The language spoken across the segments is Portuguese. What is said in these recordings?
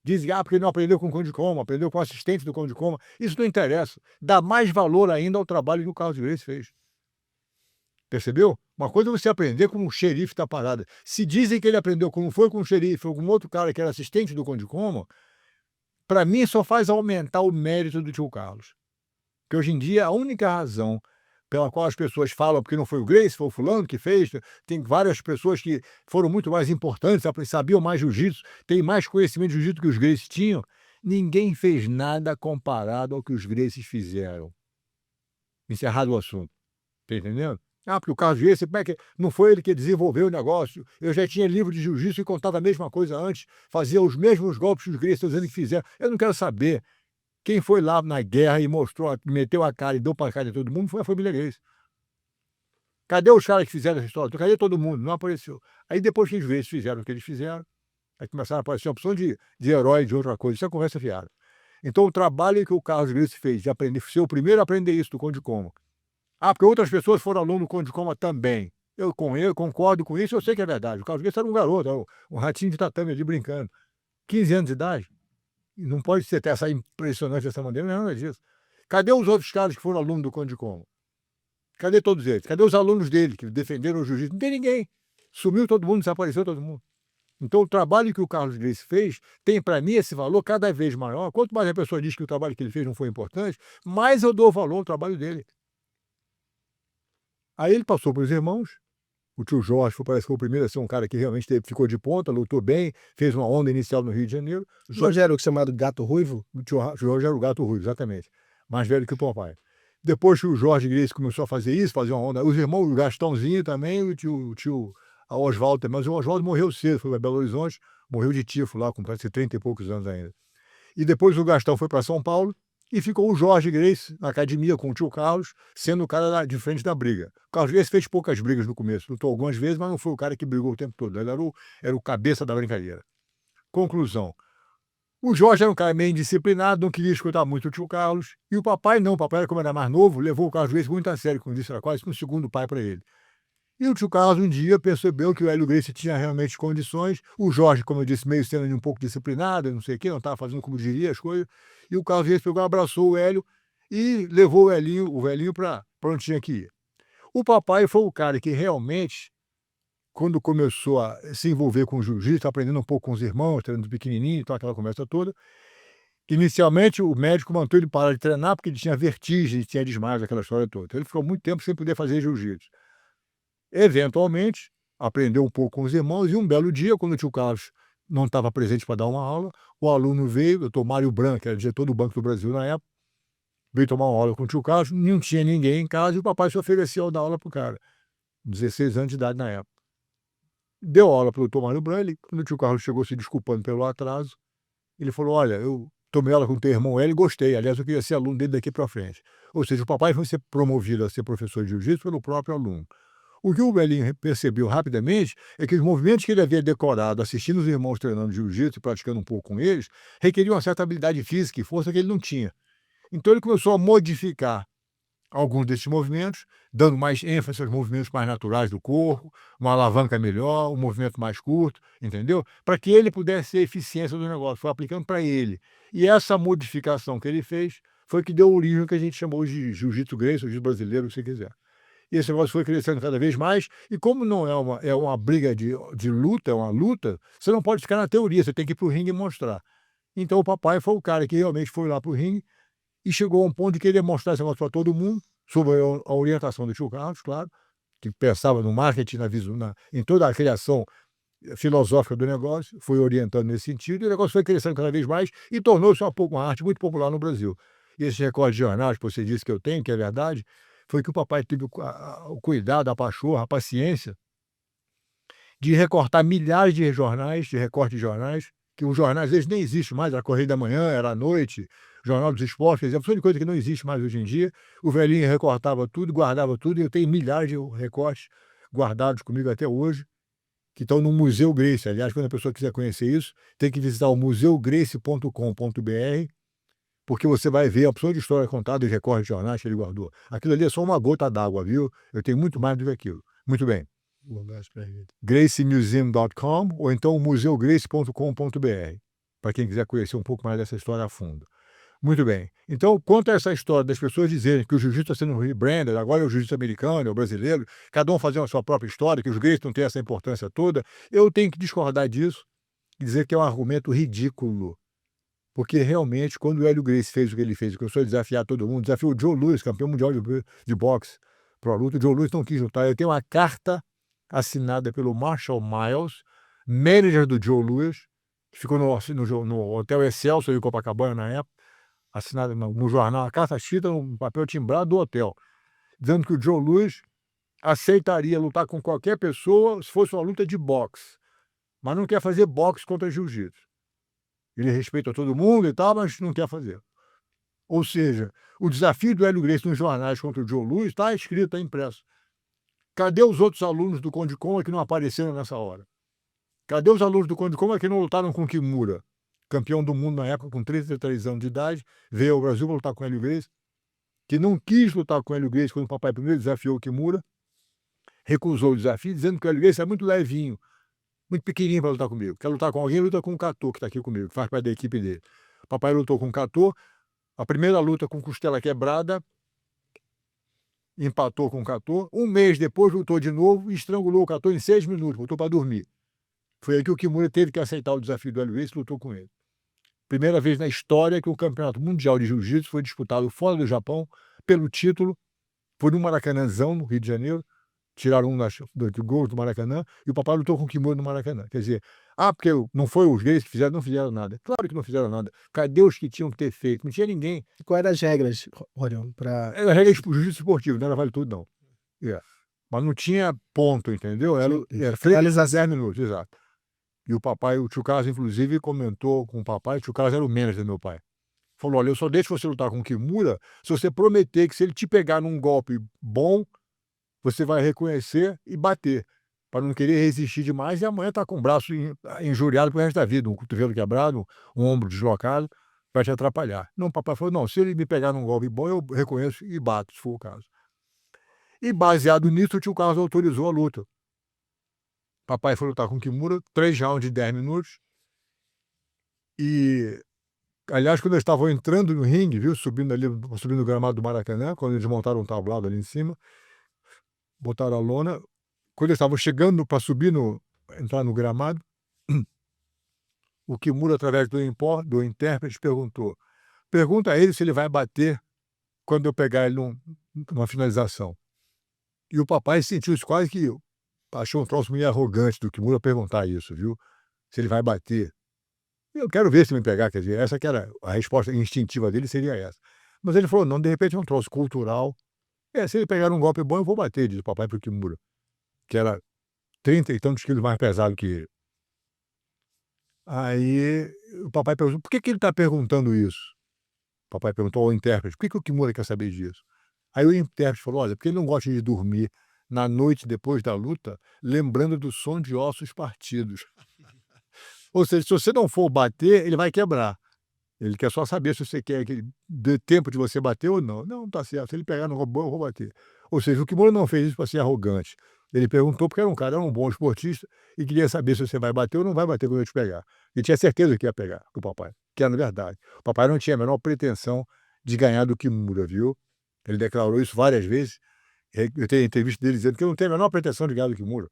Dizem, porque não aprendeu com o Conde Como, aprendeu com o assistente do Conde Como. Isso não interessa. Dá mais valor ainda ao trabalho que o Carlos Gracie fez. Percebeu? Uma coisa é você aprender como um xerife da parada. Se dizem que ele aprendeu como foi com o xerife, foi com outro cara que era assistente do Conde Como, para mim só faz aumentar o mérito do tio Carlos. Porque hoje em dia a única razão pela qual as pessoas falam porque não foi o Gracie, foi o fulano que fez, tem várias pessoas que foram muito mais importantes, sabiam mais jiu-jitsu, têm mais conhecimento de jiu-jitsu que os Gracies tinham. Ninguém fez nada comparado ao que os Gracies fizeram. Encerrado o assunto. Tá entendendo? Porque o Carlos Gracie, como é que não foi ele que desenvolveu o negócio? Eu já tinha livro de jiu-jitsu e contava a mesma coisa antes, fazia os mesmos golpes que os Gracie dizendo que fizeram. Eu não quero saber. Quem foi lá na guerra e mostrou, meteu a cara e deu pancada em todo mundo foi a família Gracie. Cadê os caras que fizeram essa história? Cadê todo mundo? Não apareceu. Aí depois que os Gracie fizeram o que eles fizeram, aí começaram a aparecer uma opção de herói, de outra coisa. Isso é conversa fiada. Então o trabalho que o Carlos Gracie fez de aprender, ser o primeiro a aprender isso do Conde Como. Porque outras pessoas foram aluno do Conde Como também. Eu concordo com isso, eu sei que é verdade. O Carlos Gracie era um garoto, era um ratinho de tatame ali brincando. 15 anos de idade. Não pode ser essa impressionante dessa maneira, não é nada disso. Cadê os outros caras que foram alunos do Conde Como? Cadê todos eles? Cadê os alunos dele que defenderam o jiu-jitsu? Não tem ninguém. Sumiu todo mundo, desapareceu todo mundo. Então o trabalho que o Carlos Gracie fez tem para mim esse valor cada vez maior. Quanto mais a pessoa diz que o trabalho que ele fez não foi importante, mais eu dou valor ao trabalho dele. Aí ele passou para os irmãos. O tio Jorge parece que foi o primeiro a ser um cara que realmente ficou de ponta, lutou bem, fez uma onda inicial no Rio de Janeiro. O Jorge era o chamado Gato Ruivo? O tio Jorge era o Gato Ruivo, exatamente. Mais velho que o papai. Depois que o Jorge Gracie começou a fazer isso, fazer uma onda, os irmãos, o Gastãozinho também, o tio Oswaldo também, mas o Oswaldo morreu cedo, foi para Belo Horizonte, morreu de tifo lá, com parece 30 e poucos anos ainda. E depois o Gastão foi para São Paulo, e ficou o Jorge Gracie na academia com o tio Carlos, sendo o cara de frente da briga. O Carlos Gracie fez poucas brigas no começo, lutou algumas vezes, mas não foi o cara que brigou o tempo todo. Ele era o cabeça da brincadeira. Conclusão. O Jorge era um cara meio indisciplinado, não queria escutar muito o tio Carlos, e o papai não, o papai, como era mais novo, levou o Carlos Gracie muito a sério, como disse, era quase um segundo pai para ele. E o tio Carlos um dia percebeu que o Hélio Gracie tinha realmente condições, o Jorge, como eu disse, meio sendo um pouco disciplinado, não sei o quê, não estava fazendo como diria as coisas, e o Carlos Gracie pegou, abraçou o Hélio e levou o velhinho para onde tinha que ir. O papai foi o cara que realmente, quando começou a se envolver com o jiu-jitsu, aprendendo um pouco com os irmãos, treinando pequenininho, então aquela conversa toda, inicialmente o médico mandou ele parar de treinar porque ele tinha vertigem, tinha desmaio, aquela história toda. Então ele ficou muito tempo sem poder fazer jiu-jitsu. Eventualmente, aprendeu um pouco com os irmãos e um belo dia, quando o tio Carlos não estava presente para dar uma aula, o aluno veio, o doutor Mário Branco, que era diretor do Banco do Brasil na época, veio tomar uma aula com o tio Carlos, não tinha ninguém em casa e o papai se ofereceu a dar aula para o cara, 16 anos de idade na época. Deu aula para o doutor Mário Branco, quando o tio Carlos chegou se desculpando pelo atraso, ele falou, olha, eu tomei aula com o teu irmão Hélio e gostei, aliás, eu queria ser aluno dele daqui para frente. Ou seja, o papai foi ser promovido a ser professor de jiu-jitsu pelo próprio aluno. O que o velhinho percebeu rapidamente é que os movimentos que ele havia decorado assistindo os irmãos treinando jiu-jitsu e praticando um pouco com eles, requeriam uma certa habilidade física e força que ele não tinha. Então ele começou a modificar alguns desses movimentos, dando mais ênfase aos movimentos mais naturais do corpo, uma alavanca melhor, um movimento mais curto, entendeu? Para que ele pudesse ter eficiência do negócio, foi aplicando para ele. E essa modificação que ele fez foi que deu origem ao que a gente chamou de jiu-jitsu Gracie, jiu-jitsu brasileiro, se quiser. E esse negócio foi crescendo cada vez mais, e como não é uma briga de luta, é uma luta, você não pode ficar na teoria, você tem que ir para o ringue e mostrar. Então o papai foi o cara que realmente foi lá para o ringue e chegou a um ponto de querer mostrar esse negócio para todo mundo, sob a orientação do tio Carlos, claro, que pensava no marketing, em toda a criação filosófica do negócio, foi orientando nesse sentido, e o negócio foi crescendo cada vez mais e tornou-se uma arte muito popular no Brasil. E esse recorde de jornais que você disse que eu tenho, que é verdade, foi que o papai teve o cuidado, a pachorra, a paciência de recortar milhares de jornais, de recorte de jornais, que os jornais, eles nem existem mais, era Correio da Manhã, era à noite, Jornal dos Esportes, é uma de coisa que não existe mais hoje em dia. O velhinho recortava tudo, guardava tudo, e eu tenho milhares de recortes guardados comigo até hoje, que estão no Museu Gracie. Aliás, quando a pessoa quiser conhecer isso, tem que visitar o museugracie.com.br, porque você vai ver a opção de história contada, os recortes de jornais que ele guardou. Aquilo ali é só uma gota d'água, viu? Eu tenho muito mais do que aquilo. Muito bem. graciemuseum.com ou então museugracie.com.br. para quem quiser conhecer um pouco mais dessa história a fundo. Muito bem. Então, quanto a essa história das pessoas dizerem que o jiu-jitsu está sendo rebranded, agora é o jiu-jitsu americano, é o brasileiro, cada um fazendo a sua própria história, que os Gracie não têm essa importância toda, eu tenho que discordar disso e dizer que é um argumento ridículo. Porque realmente, quando o Hélio Gracie fez o que ele fez, que começou a desafiar todo mundo, desafiou o Joe Louis, campeão mundial de boxe, pro luta, o Joe Louis não quis lutar. Eu tenho uma carta assinada pelo Marshall Miles, manager do Joe Louis, que ficou no Hotel Excelsior em Copacabana na época, assinada no jornal, a carta chita no papel timbrado do hotel, dizendo que o Joe Louis aceitaria lutar com qualquer pessoa se fosse uma luta de boxe, mas não quer fazer boxe contra jiu-jitsu. Ele respeita todo mundo e tal, mas não quer fazer. Ou seja, o desafio do Hélio Gracie nos jornais contra o Joe Louis está escrito, está impresso. Cadê os outros alunos do Conde Coma que não apareceram nessa hora? Cadê os alunos do Conde Coma que não lutaram com Kimura? Campeão do mundo na época, com 33 anos de idade, veio ao Brasil para lutar com o Hélio Gracie, que não quis lutar com o Hélio Gracie quando o papai primeiro desafiou o Kimura, recusou o desafio, dizendo que o Hélio Gracie é muito levinho, muito pequenininho para lutar comigo. Quer lutar com alguém, luta com o Cator, que está aqui comigo, que faz parte da equipe dele. O papai lutou com o Cator, a primeira luta com costela quebrada, empatou com o Cator. Um mês depois lutou de novo e estrangulou o Cator em 6 minutos, botou para dormir. Foi aí que o Kimura teve que aceitar o desafio do Hélio Gracie e lutou com ele. Primeira vez na história que o Campeonato Mundial de Jiu-Jitsu foi disputado fora do Japão pelo título. Foi no Maracanãzão, no Rio de Janeiro. Tiraram um dos gols do Maracanã e o papai lutou com o Kimura no Maracanã. Quer dizer, porque não foi os gays que fizeram, não fizeram nada. Claro que não fizeram nada. Cadê os que tinham que ter feito? Não tinha ninguém. E quais eram as regras, Rorion, para... Era regra de jiu-jitsu esportivo, não era vale tudo, não. Mas não tinha ponto, entendeu? Era 10 minutos, exato. E o papai, o tio Carlos, inclusive, comentou com o papai, o tio Carlos era o manager do meu pai. Falou, olha, eu só deixo você lutar com o Kimura se você prometer que se ele te pegar num golpe bom, você vai reconhecer e bater, para não querer resistir demais e amanhã tá com o braço injuriado pro resto da vida, um cotovelo quebrado, um ombro deslocado, vai te atrapalhar. Não, o papai falou, não, se ele me pegar num golpe bom, eu reconheço e bato, se for o caso. E baseado nisso, o tio Carlos autorizou a luta. Papai foi lutar com o Kimura, 3 rounds de 10 minutos. E, aliás, quando eles estavam entrando no ringue, viu, subindo o gramado do Maracanã, quando eles montaram um tablado ali em cima, botaram a lona, quando eles estavam chegando para entrar no gramado, o Kimura, através do intérprete, pergunta a ele se ele vai bater quando eu pegar ele numa finalização. E o papai sentiu isso quase que achou um troço meio arrogante do Kimura perguntar isso, viu? Se ele vai bater. Eu quero ver se me pegar, quer dizer, essa que era a resposta instintiva dele, seria essa. Mas ele falou, não, de repente é um troço cultural. Se ele pegar um golpe bom, eu vou bater, diz o papai pro Kimura, que era 30 e tantos quilos mais pesado que ele. Aí o papai perguntou, por que ele está perguntando isso? O papai perguntou ao intérprete, por que o Kimura quer saber disso? Aí o intérprete falou, olha, porque ele não gosta de dormir na noite depois da luta, lembrando do som de ossos partidos. Ou seja, se você não for bater, ele vai quebrar. Ele quer só saber se você quer que ele dê tempo de você bater ou não. Não, tá certo. Se ele pegar no robô, eu vou bater. Ou seja, o Kimura não fez isso para ser arrogante. Ele perguntou porque era um bom esportista e queria saber se você vai bater ou não vai bater quando eu te pegar. Ele tinha certeza que ia pegar com o papai, que era verdade. O papai não tinha a menor pretensão de ganhar do Kimura, viu? Ele declarou isso várias vezes. Eu tenho entrevista dele dizendo que eu não tenho a menor pretensão de ganhar do Kimura.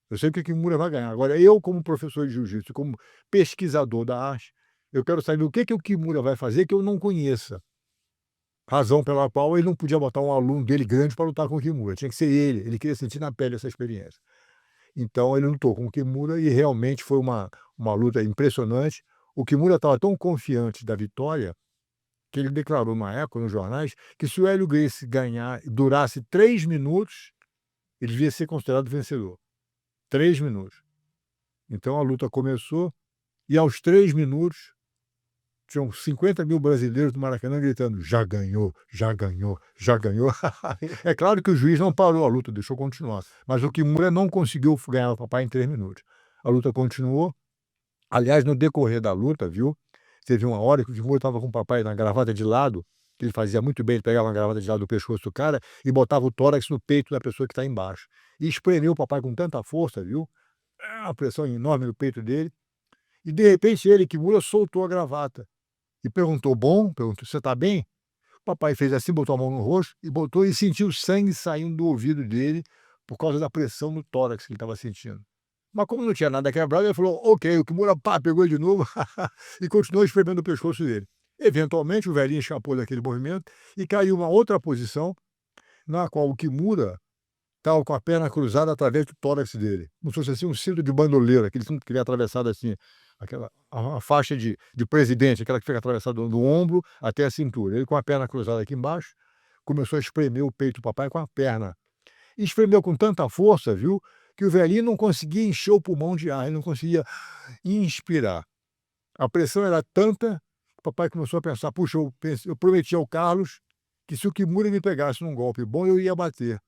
Eu sei que o Kimura vai ganhar. Agora, eu, como professor de jiu-jitsu, como pesquisador da arte, eu quero saber o que o Kimura vai fazer que eu não conheça. Razão pela qual ele não podia botar um aluno dele grande para lutar com o Kimura. Tinha que ser ele. Ele queria sentir na pele essa experiência. Então, ele lutou com o Kimura e realmente foi uma luta impressionante. O Kimura estava tão confiante da vitória que ele declarou na época, nos jornais, que se o Hélio Gracie durasse 3 minutos, ele devia ser considerado vencedor. 3 minutos. Então a luta começou e aos 3 minutos tinham 50 mil brasileiros do Maracanã gritando, já ganhou, já ganhou, já ganhou. É claro que o juiz não parou a luta, deixou continuar. Mas o Kimura não conseguiu ganhar o papai em 3 minutos. A luta continuou. Aliás, no decorrer da luta, viu? Teve uma hora que o Kimura estava com o papai na gravata de lado, que ele fazia muito bem, ele pegava uma gravata de lado do pescoço do cara e botava o tórax no peito da pessoa que está embaixo. E espremeu o papai com tanta força, viu? Uma pressão enorme no peito dele. E de repente ele, Kimura, soltou a gravata e perguntou: "Bom?", perguntou: "Você está bem?". O papai fez assim, botou a mão no rosto e botou e sentiu sangue saindo do ouvido dele, por causa da pressão no tórax que ele estava sentindo. Mas como não tinha nada quebrado, ele falou: "Ok", o Kimura, pá, pegou de novo e continuou espremendo o pescoço dele. Eventualmente o velhinho escapou daquele movimento e caiu uma outra posição, na qual o Kimura estava com a perna cruzada através do tórax dele, como se fosse assim um cinto de bandoleiro, aquele cinto que ele é atravessado assim, aquela a faixa de presidente, aquela que fica atravessada do ombro até a cintura. Ele com a perna cruzada aqui embaixo, começou a espremer o peito do papai com a perna. E espremeu com tanta força, viu, que o velhinho não conseguia encher o pulmão de ar, ele não conseguia inspirar. A pressão era tanta, que o papai começou a pensar: "Puxa, eu prometi ao Carlos que se o Kimura me pegasse num golpe bom, eu ia bater.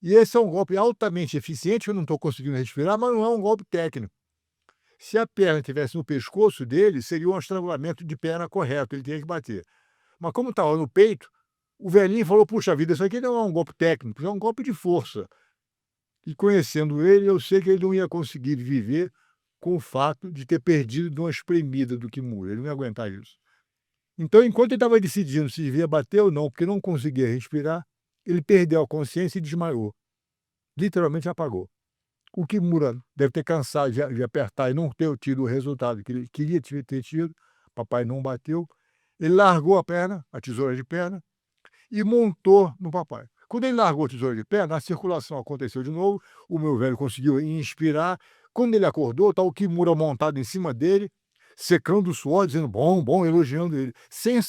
E esse é um golpe altamente eficiente, eu não estou conseguindo respirar, mas não é um golpe técnico. Se a perna estivesse no pescoço dele, seria um estrangulamento de perna correto, ele teria que bater. Mas como estava no peito, o velhinho falou: "Puxa vida, isso aqui não é um golpe técnico, isso é um golpe de força". E conhecendo ele, eu sei que ele não ia conseguir viver com o fato de ter perdido de uma espremida do Kimura, ele não ia aguentar isso. Então, enquanto ele estava decidindo se devia bater ou não, porque não conseguia respirar, ele perdeu a consciência e desmaiou. Literalmente apagou. O Kimura deve ter cansado de apertar e não ter tido o resultado que ele queria ter tido, papai não bateu, ele largou a perna, a tesoura de perna, e montou no papai. Quando ele largou a tesoura de perna, a circulação aconteceu de novo, o meu velho conseguiu inspirar, quando ele acordou, está o Kimura montado em cima dele, secando o suor, dizendo: "Bom, bom", elogiando ele, sem